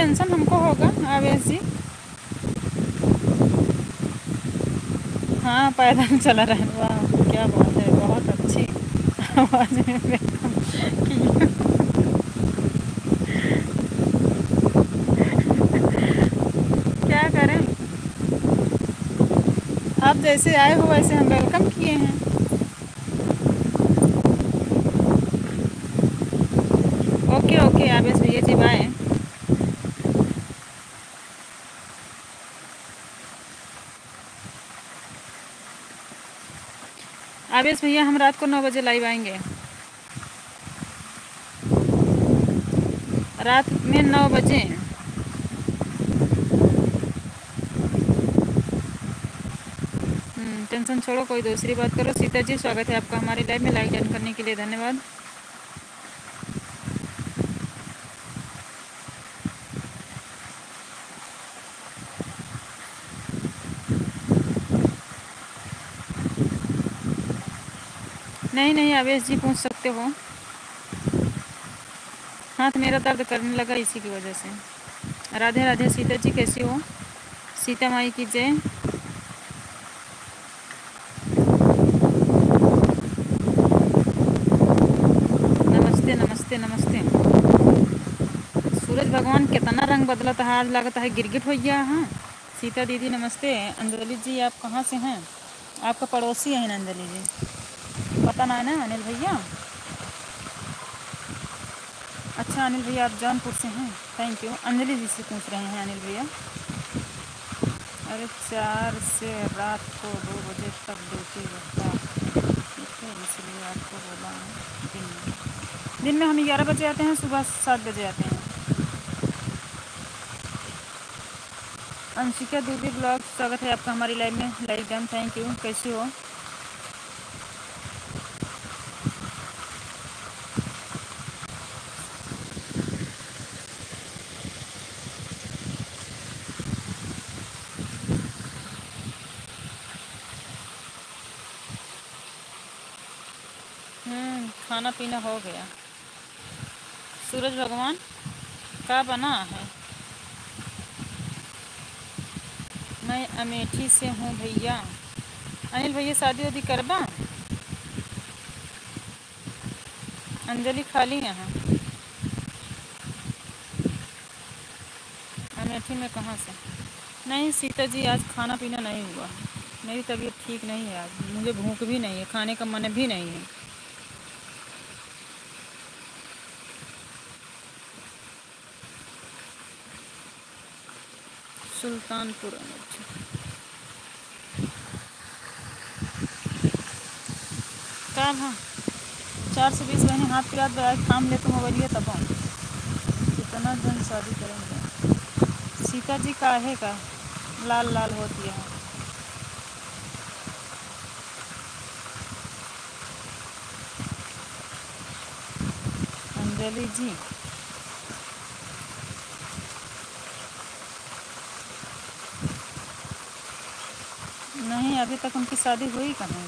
Tension हमको होगा आवेश जी। हाँ पैदल चला रहा है। वाह क्या बात है, बहुत अच्छी आवाज़ में वेलकम किया। क्या करें, आप जैसे आए हो वैसे हम वेलकम किए हैं। ओके ओके आवेश भैया जी बाय। आवेश भैया हम रात को 9 बजे लाइव आएंगे, रात में 9 बजे। टेंशन छोड़ो, कोई दूसरी बात करो। सीता जी स्वागत है आपका हमारे लाइव में, लाइक डन करने के लिए धन्यवाद। नहीं नहीं आवेश जी पूछ सकते हो। हाथ मेरा दर्द करने लगा इसी की वजह से। राधे राधे सीता जी कैसी हो? सीता माई की जय। नमस्ते नमस्ते नमस्ते। सूरज भगवान कितना रंग बदला था, आज लगता है गिरगिट हो गया। हाँ सीता दीदी नमस्ते। अंजलि जी आप कहाँ से हैं? आपका पड़ोसी है ना अंजलि जी, पता ना है ना अनिल भैया? अच्छा अनिल भैया आप जौनपुर से हैं, थैंक यू। अंजलि जी से पूछ रहे हैं अनिल भैया। अरे 4 से रात को 2 बजे तक ड्यूटी रहता, ठीक है इसलिए आपको बोला दिन में हम 11 बजे आते हैं, सुबह 7 बजे आते हैं। अंशिका दूबी ब्लॉग स्वागत है आपका हमारी लाइव में, लाइव डन थैंक यू। कैसी हो? खाना पीना हो गया। सूरज भगवान का बना है? मैं अमेठी से हूँ भैया। अनिल भैया शादी वादी करबा? अंजलि खाली यहाँ अमेठी में कहाँ से? नहीं सीता जी आज खाना पीना नहीं हुआ, मेरी तबीयत ठीक नहीं है आज, मुझे भूख भी नहीं है, खाने का मन भी नहीं है। सुल्तानपुर अमेठी। काम हाँ 4 से 20 महीने हाथ पिरात काम ले तो मोबाइल तब कितना जन शादी करेंगे। सीता जी काहे का लाल लाल होती है? अंजलि जी नहीं अभी तक उनकी शादी हुई कहाँ,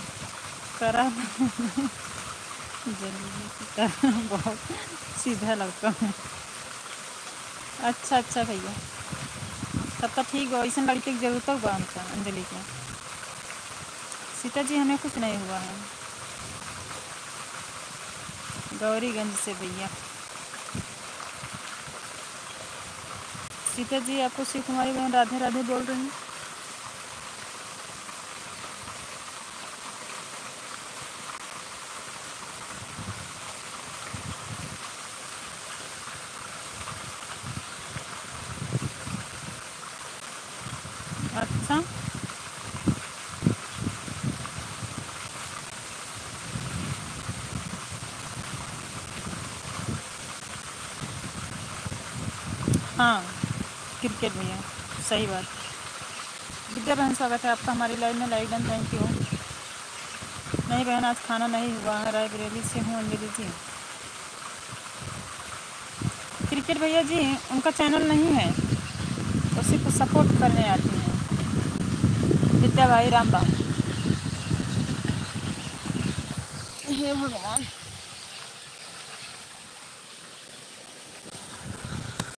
करा जल्दी बहुत सीधा लगता है। अच्छा अच्छा भैया तब तक ठीक हो, ऐसा लड़के की जरूरत हुआ हमको अंजलि के। सीता जी हमें कुछ नहीं हुआ है। गौरीगंज से भैया। सीता जी आपको शिव कुमारी बहन राधे राधे बोल रही हैं। अच्छा हाँ क्रिकेट भैया सही बात। विद्या बहन स्वागत है आपका हमारी लाइव में, लाइव डन थैंक यू। नहीं बहन आज खाना नहीं हुआ है, रायबरेली से हूँ अंजलि जी। क्रिकेट भैया जी उनका चैनल नहीं है, तो सिर्फ सपोर्ट करने आती हैं। विद्या भाई रामबाग। हे भगवान